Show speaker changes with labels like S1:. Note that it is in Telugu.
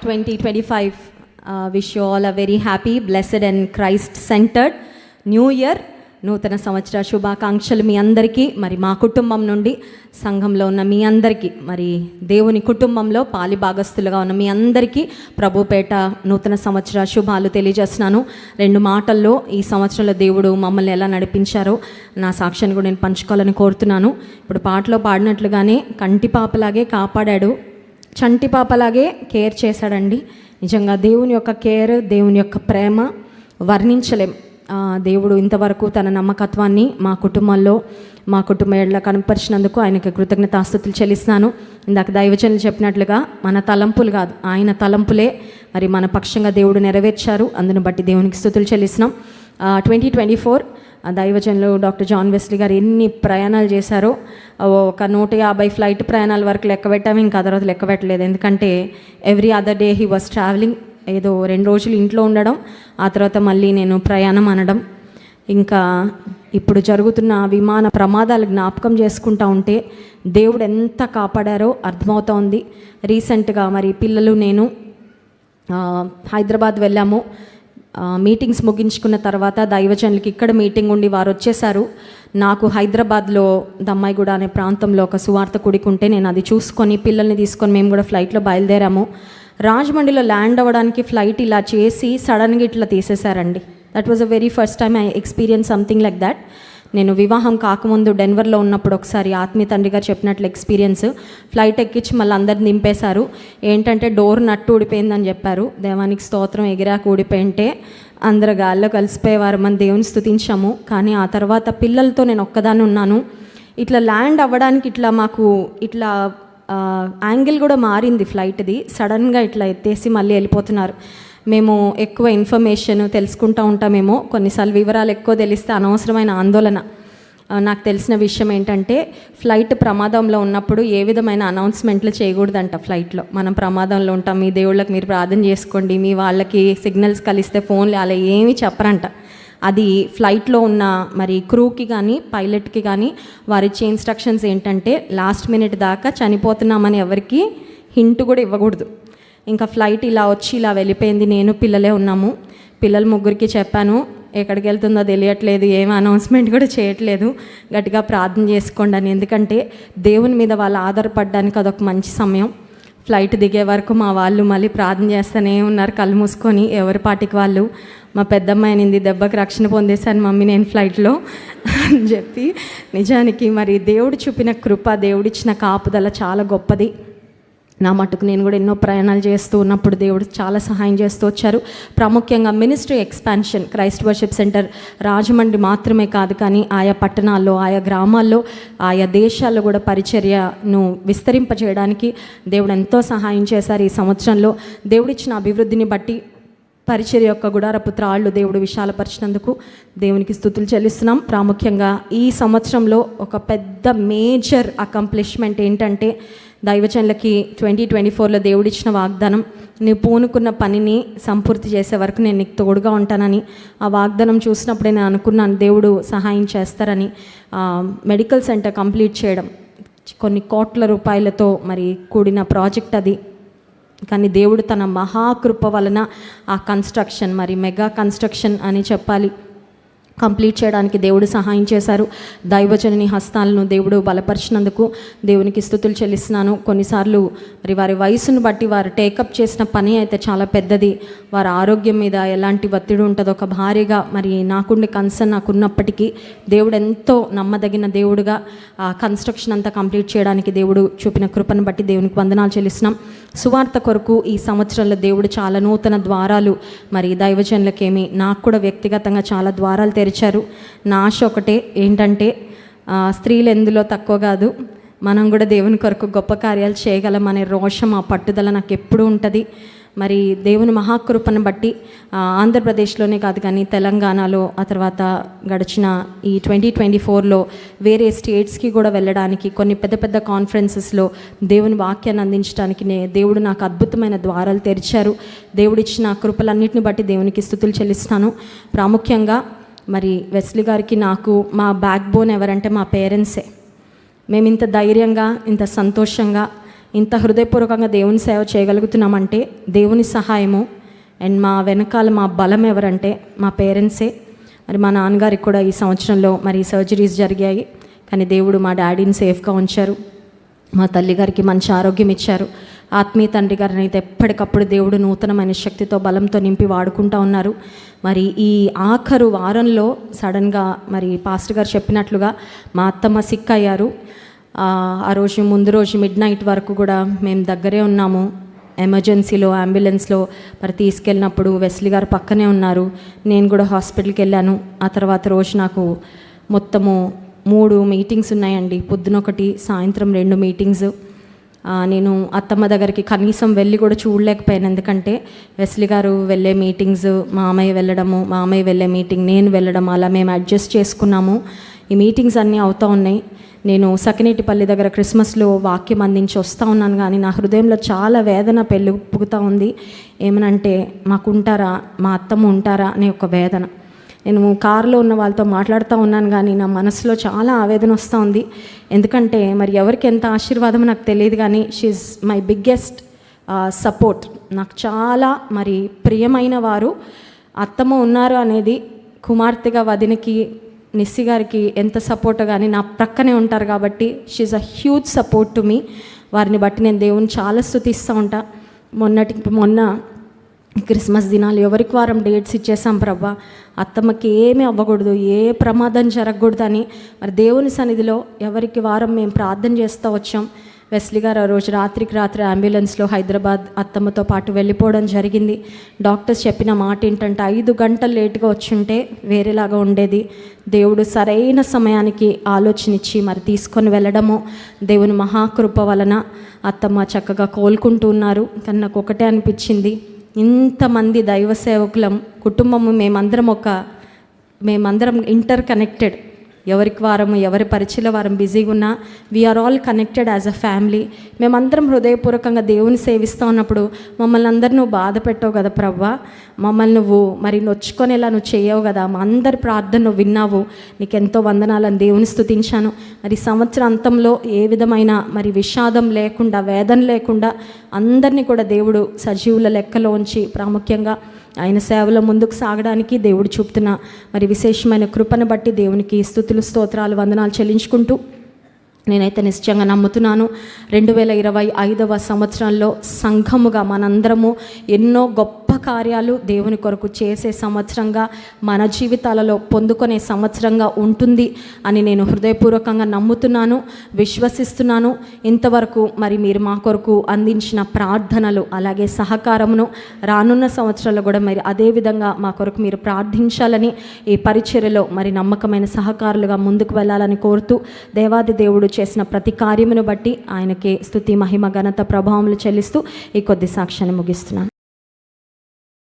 S1: 2025. Wish you all a very happy, blessed and Christ-centered New Year. నూతన సంవత్సర శుభాకాంక్షలు మీ అందరికీ, మరి మా కుటుంబం నుండి సంఘంలో ఉన్న మీ అందరికీ, మరి దేవుని కుటుంబంలో పాలి భాగస్తులుగా ఉన్న మీ అందరికీ ప్రభుపేట నూతన సంవత్సర శుభాలు తెలియజేస్తున్నాను. 2 మాటల్లో ఈ సంవత్సరంలో దేవుడు మమ్మల్ని ఎలా నడిపించారో నా సాక్ష్యాన్ని కూడా నేను పంచుకోవాలని కోరుతున్నాను. ఇప్పుడు పాటలో పాడినట్లుగానే కంటి పాపలాగే కాపాడాడు, చంటి పాపలాగే కేర్ చేశాడండి. నిజంగా దేవుని యొక్క కేర్, దేవుని యొక్క ప్రేమ వర్ణించలేం. దేవుడు ఇంతవరకు తన నమ్మకత్వాన్ని మా కుటుంబంలో, మా కుటుంబ కనపరిచినందుకు ఆయనకి కృతజ్ఞతాస్తుతులు చెల్లిస్తున్నాను. ఇందాక దైవజనులు చెప్పినట్లుగా మన తలంపులు కాదు, ఆయన తలంపులే మరి మన పక్షంగా దేవుడు నెరవేర్చారు. అందును బట్టి దేవునికి స్తుతులు చెల్లిస్తున్నాం. 2024 దైవజనులు డాక్టర్ జాన్ వెస్లీ గారు ఎన్ని ప్రయాణాలు చేశారో, ఒక 150 ఫ్లైట్ ప్రయాణాల వరకు లెక్క పెట్టాము. ఇంకా ఆ తర్వాత లెక్క పెట్టలేదు, ఎందుకంటే every other day he was travelling. ఏదో 2 రోజులు ఇంట్లో ఉండడం, ఆ తర్వాత మళ్ళీ నేను ప్రయాణం అనడం. ఇంకా ఇప్పుడు జరుగుతున్న విమాన ప్రమాదాలు జ్ఞాపకం చేసుకుంటూ ఉంటే దేవుడు ఎంత కాపాడారో అర్థమవుతోంది. రీసెంట్గా మరి పిల్లలు నేను హైదరాబాద్ వెళ్ళాము. మీటింగ్స్ ముగించుకున్న తర్వాత దైవజనులకి ఇక్కడ మీటింగ్ ఉండి వారు వచ్చేసారు. నాకు హైదరాబాద్లో దమ్మాయిగూడ అనే ప్రాంతంలో ఒక సువార్త కుడికుంటే నేను అది చూసుకొని పిల్లల్ని తీసుకొని మేము కూడా ఫ్లైట్లో బయలుదేరాము. రాజమండ్రిలో ల్యాండ్ అవ్వడానికి ఫ్లైట్ ఇలా చేసి సడన్గా ఇట్లా తీసేశారండి. That was a very first time I experience something like that. నేను వివాహం కాకముందు డెన్వర్లో ఉన్నప్పుడు ఒకసారి ఆత్మీయ తండ్రి గారు చెప్పినట్లు ఎక్స్పీరియన్స్. ఫ్లైట్ ఎక్కించి మళ్ళీ అందరిని నింపేశారు. ఏంటంటే డోర్ నట్టు ఊడిపోయిందని చెప్పారు. దేవానికి స్తోత్రం, ఎగిరాక ఊడిపోయింటే అందరు గాల్లో కలిసిపోయేవారు. మన దేవుని స్తుతించాము. కానీ ఆ తర్వాత పిల్లలతో నేను ఒక్కదాన్ని ఉన్నాను. ఇట్లా ల్యాండ్ అవ్వడానికి ఇట్లా మాకు ఇట్లా యాంగిల్ కూడా మారింది ఫ్లైట్ది. సడన్గా ఇట్లా ఎత్తేసి మళ్ళీ వెళ్ళిపోతున్నారు. మేము ఎక్కువ ఇన్ఫర్మేషన్ తెలుసుకుంటూ ఉంటామేమో, కొన్నిసార్లు వివరాలు ఎక్కువ తెలిస్తే అనవసరమైన ఆందోళన. నాకు తెలిసిన విషయం ఏంటంటే, ఫ్లైట్ ప్రమాదంలో ఉన్నప్పుడు ఏ విధమైన అనౌన్స్మెంట్లు చేయకూడదంట. ఫ్లైట్లో మనం ప్రమాదంలో ఉంటాం, మీ దేవుళ్ళకి మీరు ప్రార్థన చేసుకోండి, మీ వాళ్ళకి సిగ్నల్స్ కలిస్తే ఫోన్లు అలా ఏమీ చెప్పరంట. అది ఫ్లైట్లో ఉన్న మరి క్రూకి కానీ పైలట్కి కానీ వారిచ్చే ఇన్స్ట్రక్షన్స్ ఏంటంటే, లాస్ట్ మినిట్ దాకా చనిపోతున్నామని ఎవరికి హింట్ కూడా ఇవ్వకూడదు. ఇంకా ఫ్లైట్ ఇలా వచ్చి ఇలా వెళ్ళిపోయింది. నేను పిల్లలే ఉన్నాము. పిల్లలు ముగ్గురికి చెప్పాను, ఎక్కడికి వెళ్తుందో తెలియట్లేదు, ఏం అనౌన్స్మెంట్ కూడా చేయట్లేదు, గట్టిగా ప్రార్థన చేసుకోండి అని. ఎందుకంటే దేవుని మీద వాళ్ళు ఆధారపడడానికి అదొక మంచి సమయం. ఫ్లైట్ దిగే వరకు మా వాళ్ళు మళ్ళీ ప్రార్థన చేస్తూనే ఉన్నారు కళ్ళు మూసుకొని, ఎవరి పాటికి వాళ్ళు. మా పెద్దమ్మాయి అనింది, దెబ్బకి రక్షణ పొందేశాను మమ్మీ నేను ఫ్లైట్లో అని చెప్పి. నిజానికి మరి దేవుడు చూపిన కృప, దేవుడిచ్చిన కాపుదల చాలా గొప్పది. నా మటుకు నేను కూడా ఎన్నో ప్రయాణాలు చేస్తూ ఉన్నప్పుడు దేవుడు చాలా సహాయం చేస్తూ వచ్చారు. ప్రాముఖ్యంగా ministry expansion, Christ worship centre Rajahmundry మాత్రమే కాదు, కానీ ఆయా పట్టణాల్లో, ఆయా గ్రామాల్లో, ఆయా దేశాల్లో కూడా పరిచర్యను విస్తరింపజేయడానికి దేవుడు ఎంతో సహాయం చేశారు. ఈ సంవత్సరంలో దేవుడిచ్చిన అభివృద్ధిని బట్టి పరిచర్య యొక్క గుడారపు త్రాళ్ళు దేవుడు విశాలపరిచినందుకు దేవునికి స్తుతులు చెల్లిస్తున్నాం. ప్రాముఖ్యంగా ఈ సంవత్సరంలో ఒక పెద్ద మేజర్ అకంప్లిష్మెంట్ ఏంటంటే, దైవజనులకి 2024లో దేవుడిచ్చిన వాగ్దానం, నువ్వు పూనుకున్న పనిని సంపూర్తి చేసే వరకు నేను నీకు తోడుగా ఉంటానని. ఆ వాగ్దానం చూసినప్పుడే నేను అనుకున్నాను దేవుడు సహాయం చేస్తారని. మెడికల్ సెంటర్ కంప్లీట్ చేయడం కొన్ని కోట్ల రూపాయలతో మరి కూడిన ప్రాజెక్ట్ అది. కానీ దేవుడు తన మహాకృప వలన ఆ కన్స్ట్రక్షన్, మరి మెగా కన్స్ట్రక్షన్ అని చెప్పాలి, కంప్లీట్ చేయడానికి దేవుడు సహాయం చేశారు. దైవజనుని హస్తాలను దేవుడు బలపరిచినందుకు దేవునికి స్తుతులు చెల్లిస్తున్నాను. కొన్నిసార్లు మరి వారి వయసును బట్టి వారు టేకప్ చేసిన పని అయితే చాలా పెద్దది. వారి ఆరోగ్యం మీద ఎలాంటి ఒత్తిడి ఉంటుందో ఒక భార్యగా మరి నాకుండే కన్సర్న్ నాకున్నప్పటికీ దేవుడు ఎంతో నమ్మదగిన దేవుడుగా ఆ కన్స్ట్రక్షన్ అంతా కంప్లీట్ చేయడానికి దేవుడు చూపిన కృపను బట్టి దేవునికి వందనాలు చెల్లిస్తున్నాం. సువార్త కొరకు ఈ సంవత్సరంలో దేవుడు చాలా నూతన ద్వారాలు మరి దైవజనులకేమి, నాకు కూడా వ్యక్తిగతంగా చాలా ద్వారాలు తెరిచారు. నా ఆశ ఒకటే ఏంటంటే, స్త్రీలు ఎందులో తక్కువ కాదు, మనం కూడా దేవుని కొరకు గొప్ప కార్యాలు చేయగలం అనే రోషం, ఆ పట్టుదల నాకు ఎప్పుడూ ఉంటుంది. మరి దేవుని మహాకృపను బట్టి ఆంధ్రప్రదేశ్లోనే కాదు కానీ తెలంగాణలో, ఆ తర్వాత గడిచిన ఈ 2024లో వేరే స్టేట్స్కి కూడా వెళ్ళడానికి, కొన్ని పెద్ద పెద్ద కాన్ఫరెన్సెస్లో దేవుని వాక్యాన్ని అందించడానికి దేవుడు నాకు అద్భుతమైన ద్వారాలు తెరిచారు. దేవుడిచ్చిన కృపలన్నింటిని బట్టి దేవునికి స్తుతులు చెల్లిస్తాను. ప్రాముఖ్యంగా మరి వెస్లీ గారికి, నాకు మా బ్యాక్ బోన్ ఎవరంటే మా పేరెంట్సే. మేము ఇంత ధైర్యంగా, ఇంత సంతోషంగా, ఇంత హృదయపూర్వకంగా దేవుని సేవ చేయగలుగుతున్నామంటే దేవుని సహాయము. అండ్ మా వెనకాల మా బలం ఎవరంటే మా పేరెంట్సే. మరి మా నాన్నగారికి కూడా ఈ సంవత్సరంలో మరి సర్జరీస్ జరిగాయి, కానీ దేవుడు మా డాడీని సేఫ్గా ఉంచారు. మా తల్లిగారికి మంచి ఆరోగ్యం ఇచ్చారు. ఆత్మీయ తండ్రి గారిని అయితే ఎప్పటికప్పుడు దేవుడు నూతనమైన శక్తితో బలంతో నింపి వాడుకుంటూ ఉన్నారు. మరి ఈ ఆఖరు వారంలో సడన్గా మరి పాస్టర్ గారు చెప్పినట్లుగా మా అత్తమ్మ సిక్ అయ్యారు. ఆ రోజు ముందు రోజు మిడ్ నైట్ వరకు కూడా మేము దగ్గరే ఉన్నాము. ఎమర్జెన్సీలో అంబులెన్స్లో మరి తీసుకెళ్ళినప్పుడు వెస్లీ గారు పక్కనే ఉన్నారు. నేను కూడా హాస్పిటల్కి వెళ్ళాను. ఆ తర్వాత రోజు నాకు మొత్తము 3 మీటింగ్స్ ఉన్నాయండి. పొద్దున ఒకటి, సాయంత్రం 2 మీటింగ్స్. నేను అత్తమ్మ దగ్గరికి కనీసం వెళ్ళి కూడా చూడలేకపోయాను. ఎందుకంటే వెస్లీ గారు వెళ్ళే మీటింగ్స్, మామయ్య వెళ్ళడము, మామయ్య వెళ్ళే మీటింగ్, నేను వెళ్ళడం, అలా మేము అడ్జస్ట్ చేసుకున్నాము. ఈ మీటింగ్స్ అన్నీ అవుతూ ఉన్నాయి. నేను సకినేటిపల్లి దగ్గర క్రిస్మస్లో వాక్యం అందించి వస్తూ ఉన్నాను, కానీ నా హృదయంలో చాలా వేదన పెళ్ళిపుగుతూ ఉంది. ఏమనంటే మాకుంటారా, మా అత్తమ్మ ఉంటారా అనే ఒక వేదన. నేను కారులో ఉన్న వాళ్ళతో మాట్లాడుతూ ఉన్నాను, కానీ నా మనసులో చాలా ఆవేదన వస్తూ ఉంది. ఎందుకంటే మరి ఎవరికి ఎంత ఆశీర్వాదమో నాకు తెలియదు, కానీ షీఈ్ మై బిగ్గెస్ట్ సపోర్ట్. నాకు చాలా మరి ప్రియమైన వారు అత్తమ్మ ఉన్నారు అనేది కుమార్తెగా వదినకి, నిస్సి గారికి ఎంత సపోర్ట్, కానీ నా ప్రక్కనే ఉంటారు కాబట్టి she's a huge support to me. వారిని బట్టి నేను దేవుని చాలా స్తుతిస్తూ ఉంటా. మొన్న క్రిస్మస్ దినాలు ఎవరికి వారం డేట్స్ ఇచ్చేసాం ప్రభా, అత్తమ్మకి ఏమీ అవ్వకూడదు, ఏ ప్రమాదం జరగకూడదని మరి దేవుని సన్నిధిలో ఎవరికి వారం మేము ప్రార్థన చేస్తూ వచ్చాం. వెస్లీ గారు ఆ రోజు రాత్రికి రాత్రి అంబులెన్స్లో హైదరాబాద్ అత్తమ్మతో పాటు వెళ్ళిపోవడం జరిగింది. డాక్టర్స్ చెప్పిన మాట ఏంటంటే 5 గంటలు లేటుగా వచ్చుంటే వేరేలాగా ఉండేది. దేవుడు సరైన సమయానికి ఆలోచన ఇచ్చి మరి తీసుకొని వెళ్ళడము దేవుని మహాకృప వలన అత్తమ్మ చక్కగా కోలుకుంటూ ఉన్నారు. కానీ నాకు ఒకటే అనిపించింది, ఇంతమంది దైవ సేవకులం కుటుంబము, మేమందరం ఇంటర్ కనెక్టెడ్. ఎవరికి వారము, ఎవరి పరిచయల వారం బిజీగా ఉన్నా we're all connected as a family. మేమందరం హృదయపూర్వకంగా దేవుని సేవిస్తూ ఉన్నప్పుడు మమ్మల్ని అందరు నువ్వు బాధ పెట్టావు కదా ప్రవ్వా, మమ్మల్ని నువ్వు మరి నొచ్చుకొనేలా నువ్వు చేయవు కదా, మా అందరి ప్రార్థన నువ్వు విన్నావు, నీకెంతో వందనాలని దేవుని స్తుతించాను. మరి సంవత్సరం అంతంలో ఏ విధమైన మరి విషాదం లేకుండా, వేదన లేకుండా అందరినీ కూడా దేవుడు సజీవుల లెక్కలో ఉంచి ప్రాముఖ్యంగా ఆయన సేవలో ముందుకు సాగడానికి దేవుడు చూపుతున్న మరి విశేషమైన కృపను బట్టి దేవునికి స్తుతులు, స్తోత్రాలు, వందనాలు చెల్లించుకుంటూ నేనైతే నిశ్చయంగా నమ్ముతున్నాను 2025వ సంవత్సరంలో సంఘముగా మనందరము ఎన్నో గొప్ప కార్యాలు దేవుని కొరకు చేసే సంవత్సరంగా, మన జీవితాలలో పొందుకునే సంవత్సరంగా ఉంటుంది అని నేను హృదయపూర్వకంగా నమ్ముతున్నాను, విశ్వసిస్తున్నాను. ఇంతవరకు మరి మీరు మా కొరకు అందించిన ప్రార్థనలు, అలాగే సహకారమును రానున్న సంవత్సరాల్లో కూడా మరి అదేవిధంగా మా కొరకు మీరు ప్రార్థించాలని, ఈ పరిచర్యలో మరి నమ్మకమైన సహకారులుగా ముందుకు వెళ్ళాలని కోరుతూ దేవాది దేవుడు చేసిన ప్రతి కార్యమును బట్టి ఆయనకే స్తుతి, మహిమ, ఘనత, ప్రభావములు చెల్లిస్తూ ఈ కొద్ది సాక్ష్యాన్ని ముగిస్తున్నాను.